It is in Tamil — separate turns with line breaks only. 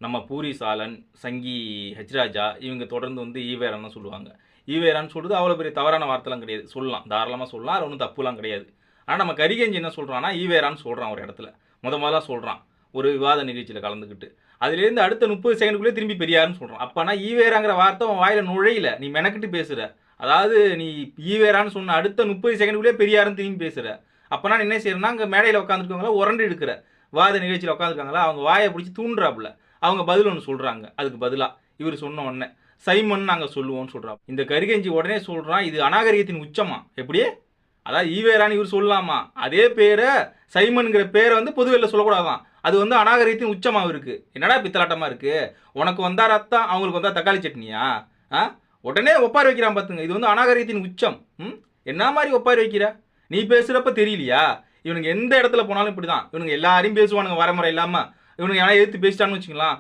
நம்ம பூரி சாலன், சங்கி ஹெச்ராஜா இவங்க தொடர்ந்து வந்து ஈவேரான்னு சொல்லுவாங்க. ஈவேரான்னு சொல்றது அவ்வளோ பெரிய தவறான வார்த்தைலாம் கிடையாது. சொல்லலாம். தாராளமா சொல்லலாம். அதில ஒண்ணும் தப்புலாம் கிடையாது. ஆனா நம்ம கரிகஞ்சி என்ன சொல்றான்னா, ஈவேரான்னு சொல்றான் ஒரு இடத்துல. முதலா சொல்றான். ஒரு விவாத நிகழ்ச்சியில கலந்துக்கிட்டு. அதிலேருந்து அடுத்த 30 செகண்டுக்குள்ளே திரும்பி பெரியாருன்னு சொல்றான். அப்பன்னா ஈவேராங்கிற வார்த்தை உன் வாயில நுழையல. நீ மெனக்கிட்டு பேசுற. அதாவது நீ ஈவேரான்னு சொன்ன அடுத்த 30 செகண்டுக்குள்ளே பெரியாருன்னு திரும்பி பேசுற. அப்பன்னா நீ என்ன செய்யறன்னா, அங்க மேடையில உட்கார்ந்துருக்கவங்கள உரண்டு எடுக்கிற. விவாத நிகழ்ச்சியில உட்கார்ந்துருக்காங்களா, அவங்க வாய புடிச்சு தூண்டுறாப்புல. அவங்க பதில் ஒண்ணு சொல்றாங்க. அதுக்கு பதிலா இவரு சொன்ன உடனே சைமன் நாங்க சொல்லுவோம்னு சொல்றான். இந்த கரிகஞ்சி உடனே சொல்றான், இது அநாகரிகத்தின் உச்சமா? எப்படி? அதாவது ஈவேரான்னு இவர் சொல்லலாமா? அதே பேரை சைமன்ங்கிற பேரை வந்து பொதுவெளில சொல்லக்கூடாதான். அது வந்து அநாகரிகத்தின் உச்சமா இருக்கு. என்னடா பித்தலாட்டமா இருக்கு? உனக்கு வந்தா ரத்தம், அவங்களுக்கு வந்தா தக்காளி சட்னியா? ஆ? உடனே ஒப்பாரி வைக்கிறான் பாத்துங்க. இது வந்து அநாகரிகத்தின் உச்சம். என்ன மாதிரி ஒப்பாரி வைக்கிற? நீ பேசுறப்ப தெரியலையா? இவனுங்க எந்த இடத்துல போனாலும் இப்படிதான். இவனுங்க எல்லாரையும் பேசுவானுங்க வரமுறை இல்லாம. இவனுங்க யாராவது எதிர்த்து பேசிட்டான்னு வச்சுக்கலாம்.